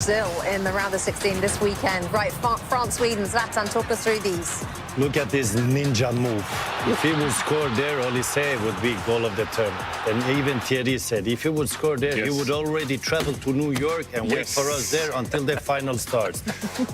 Brazil in the round of 16 this weekend. Right, France, Sweden. Zlatan, talk us through these. Look at this ninja move. If he would score there, Olise would be goal of the tournament. And even Thierry said, if he would score there, he would already travel to New York and wait for us there until the final starts.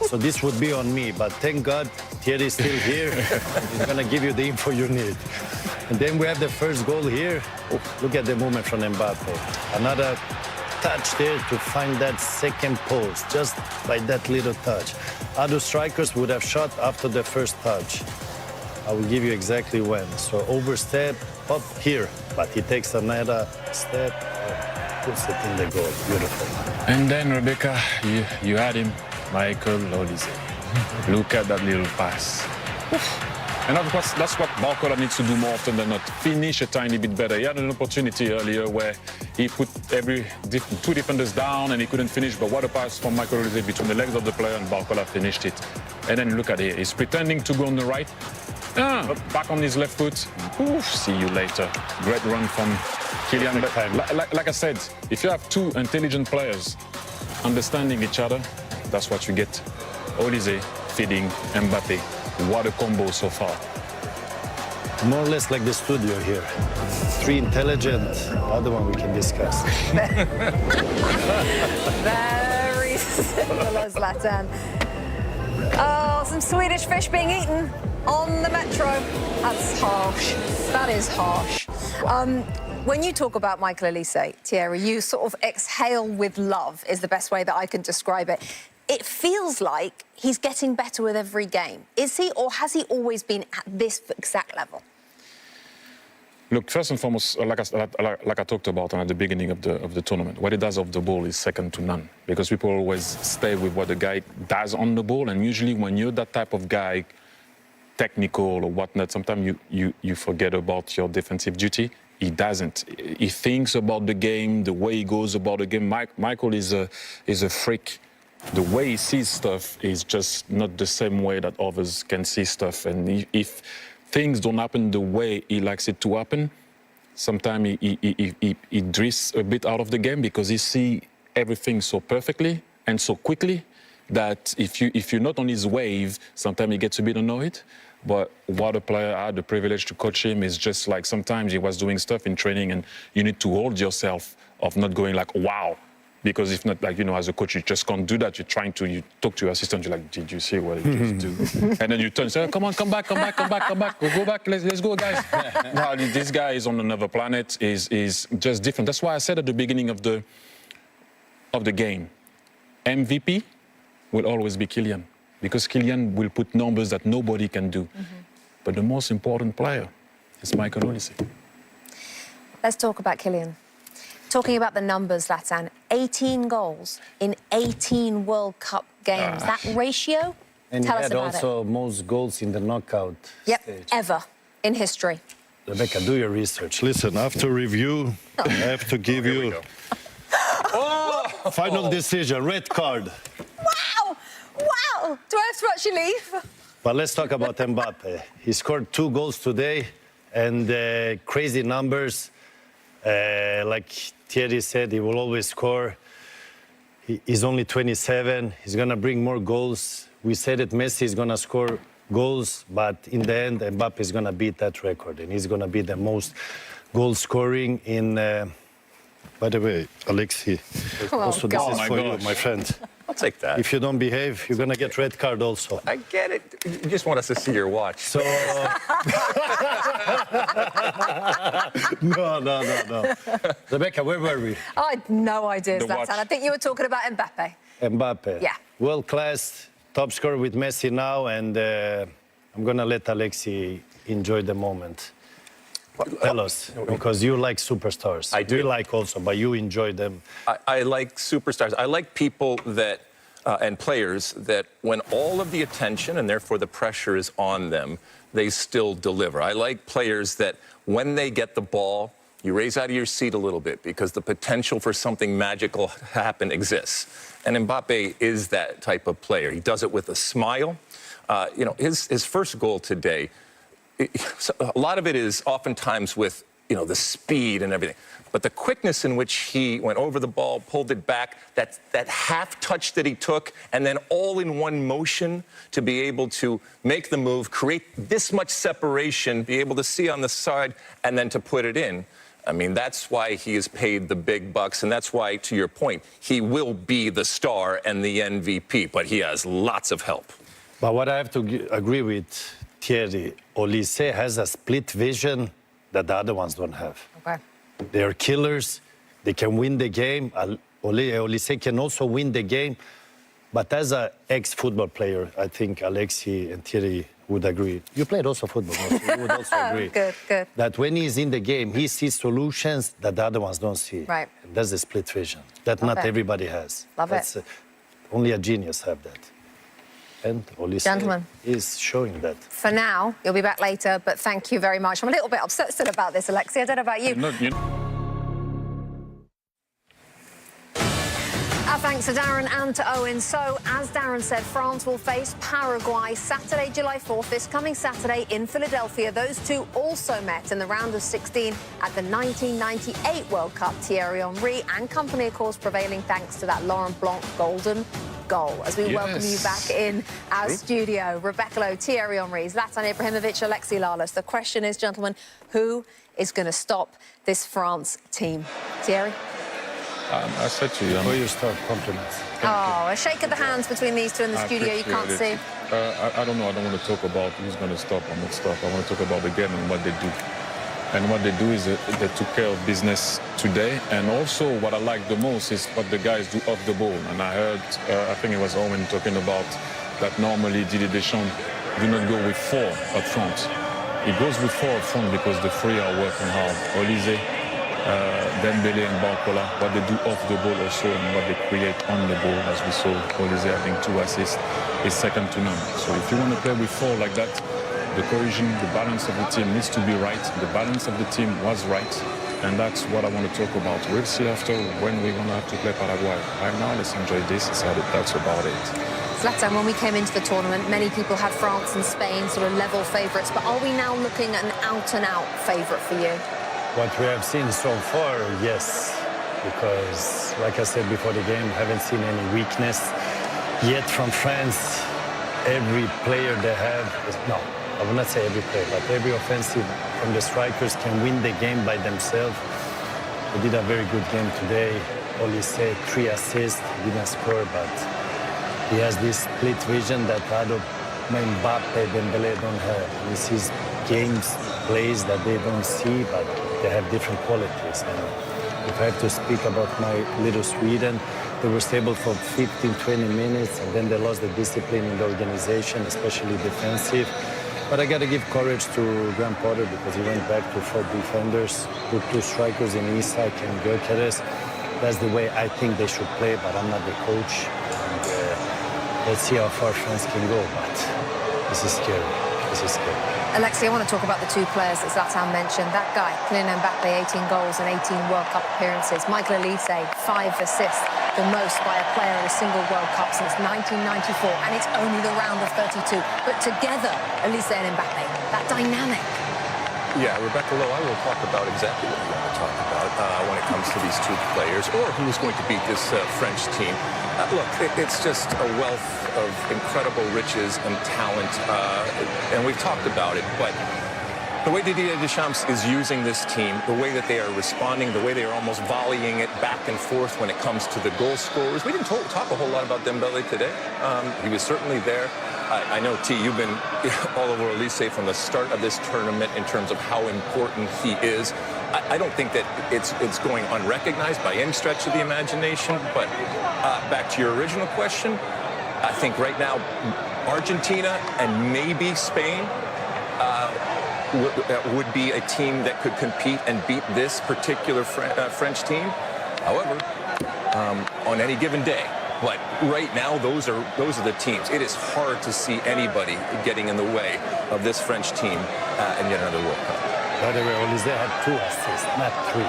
So this would be on me. But thank God, Thierry is still here. He's going to give you the info you need. And then we have the first goal here. Oh, look at the movement from Mbappé. Another touch there to find that second post, just by that little touch. Other strikers would have shot after the first touch. I will give you exactly when. So overstep, up here, but he takes another step, puts it in the goal. Beautiful. And then, Rebecca, you had him, Michael Olise. Look at that little pass. And that's what Barcola needs to do more often than not. Finish a tiny bit better. He had an opportunity earlier where he put two defenders down and he couldn't finish. But what a pass from Michael Olise between the legs of the player, and Barcola finished it. And then look at it. He's pretending to go on the right. Back on his left foot. Oof, see you later. Great run from Kylian. Like I said, if you have two intelligent players understanding each other, that's what you get. Olise feeding Mbappé. What a combo so far. More or less like the studio here. Three intelligent, the other one we can discuss. Very similar, Zlatan. Oh, some Swedish fish being eaten on the metro. That's harsh. That is harsh. When you talk about Michael Olise, Thierry, you sort of exhale with love is the best way that I can describe it. It feels like he's getting better with every game. Is he, or has he always been at this exact level? Look, first and foremost, like I talked about at the beginning of the tournament, what he does off the ball is second to none, because people always stay with what the guy does on the ball, and usually when you're that type of guy, technical or whatnot, sometimes you forget about your defensive duty. He doesn't. He thinks about the game, the way he goes about the game. Michael is a freak. The way he sees stuff is just not the same way that others can see stuff. And if things don't happen the way he likes it to happen, sometimes he drifts a bit out of the game because he sees everything so perfectly and so quickly that if you're not on his wave, sometimes he gets a bit annoyed. But what a player, I had the privilege to coach him, is just like sometimes he was doing stuff in training and you need to hold yourself of not going like, wow. Because if not, like, you know, as a coach, you just can't do that. You talk to your assistant, you're like, did you see what he just do? And then you turn and say, oh, come on, come back. Go back, let's go, guys. No, this guy is on another planet, is just different. That's why I said at the beginning of the game, MVP will always be Kylian. Because Kylian will put numbers that nobody can do. But the most important player is Michael Olise. Let's talk about Kylian. Talking about the numbers, Zlatan, 18 goals in 18 World Cup games. That ratio, and tell us about it. And he had also most goals in the knockout stage. Ever in history. Rebecca, do your research. Listen, after review, I have to give you final decision, red card. Wow! Wow! Do I have to actually leave? But let's talk about Mbappé. He scored 2 goals today, and crazy numbers. Like Thierry said, he will always score. He's only 27. He's going to bring more goals. We said that Messi is going to score goals, but in the end, Mbappé is going to beat that record, and he's going to be the most goal scoring in... By the way, Alexi, also this is for you, my friend. I'll take that. If you don't behave, you're going to get red card also. I get it. You just want us to see your watch. So... No. Rebecca, where were we? I had no idea, Zlatan. I think you were talking about Mbappé. Mbappé. Yeah. World-class, top scorer with Messi now, and I'm going to let Alexi enjoy the moment. Tell us, because you like superstars. I do. We like also, but you enjoy them. I like superstars. I like people that, and players that when all of the attention and therefore the pressure is on them, they still deliver. I like players that when they get the ball, you raise out of your seat a little bit because the potential for something magical to happen exists. And Mbappé is that type of player. He does it with a smile. You know, his first goal today, a lot of it is oftentimes with the speed and everything. But the quickness in which he went over the ball, pulled it back, that half touch that he took, and then all in one motion to be able to make the move, create this much separation, be able to see on the side, and then to put it in. I mean, that's why he is paid the big bucks, and that's why, to your point, he will be the star and the MVP, but he has lots of help. But what I have to agree with Thierry, Olise has a split vision that the other ones don't have. Okay. They are killers. They can win the game. Olise can also win the game. But as an ex-football player, I think Alexi and Thierry would agree. You played also football, so you would also agree. Good. That when he's in the game, he sees solutions that the other ones don't see. Right. And that's a split vision that Love not it. everybody has. Love it. Only a genius have that. And Olise Gentlemen. is showing that. For now, you'll be back later, but thank you very much. I'm a little bit upset still about this, Alexi. I don't know about you. Our thanks to Darren and to Owen. So, as Darren said, France will face Paraguay Saturday, July 4th, this coming Saturday in Philadelphia. Those two also met in the round of 16 at the 1998 World Cup. Thierry Henry and company, of course, prevailing thanks to that Laurent Blanc golden goal. As we welcome you back in our studio, Rebecca Lowe, Thierry Henry, Zlatan Ibrahimović, Alexi Lalas. The question is, gentlemen, who is going to stop this France team? Thierry? I said to you... Before you start, compliments. Oh, a shake of the hands between these two in the studio. You can't see. I don't know. I don't want to talk about who's going to stop or not stop. I want to talk about the game and what they do. And what they do is they took care of business today. And also what I like the most is what the guys do off the ball. And I heard, I think it was Owen talking about that normally Didier Deschamps do not go with 4 up front. He goes with 4 up front because the 3 are working hard. Olise, Dembele and Barcola, what they do off the ball also and what they create on the ball, as we saw Olise having 2 assists, is second to none. So if you want to play with 4 like that, the cohesion, the balance of the team needs to be right. The balance of the team was right, and that's what I want to talk about. We'll see after when we're going to have to play Paraguay. Right now, let's enjoy this. That's about it. Zlatan, when we came into the tournament, many people had France and Spain sort of level favourites, but are we now looking at an out-and-out favourite for you? What we have seen so far, yes, because, like I said before the game, haven't seen any weakness yet from France. Every player they have, no, I will not say every player, but every offensive from the strikers can win the game by themselves. They did a very good game today. Olise, 3 assists, he didn't score, but he has this split vision that other Mbappé, Dembele don't have. He sees games, plays that they don't see, but they have different qualities. And if I have to speak about my little Sweden, they were stable for 15, 20 minutes, and then they lost the discipline in the organization, especially defensive. But I got to give courage to Graham Potter because he went back to 4 defenders, put 2 strikers in Isak and Gyökeres. That's the way I think they should play, but I'm not the coach. And, let's see how far France can go, but this is scary. This is scary. Alexi, I want to talk about the 2 players that Zlatan mentioned. That guy, Kylian Mbappé, 18 goals and 18 World Cup appearances. Michael Olise, 5 assists, the most by a player in a single World Cup since 1994, and it's only the round of 32. But together, Olise and Mbappé, that dynamic. Yeah, Rebecca Lowe, I will talk about exactly what you want to talk about when it comes to these 2 players, or who's going to beat this French team. Look, it's just a wealth of incredible riches and talent, and we've talked about it, but the way Didier Deschamps is using this team, the way that they are responding, the way they are almost volleying it back and forth when it comes to the goal scorers. We didn't talk a whole lot about Dembele today. He was certainly there. I know, T, you've been all over Olise from the start of this tournament in terms of how important he is. I don't think that it's going unrecognized by any stretch of the imagination, but back to your original question, I think right now Argentina and maybe Spain would be a team that could compete and beat this particular French team. However, on any given day. But right now, those are the teams. It is hard to see anybody getting in the way of this French team and yet another World Cup. By the way, Olise had 2 assists, not 3.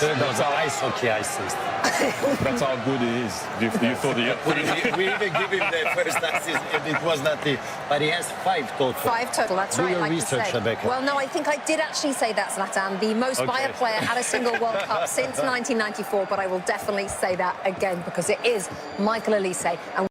That was an ice hockey assist. That's how good he is. You thought we even give him the first assist, and it was not the. But he has 5 total. 5 total, that's Do right. your like you research, said. Rebecca. Well, no, I think I did actually say that, Zlatan, the most by a player at a single World Cup since 1994, but I will definitely say that again because it is Michael Olise. And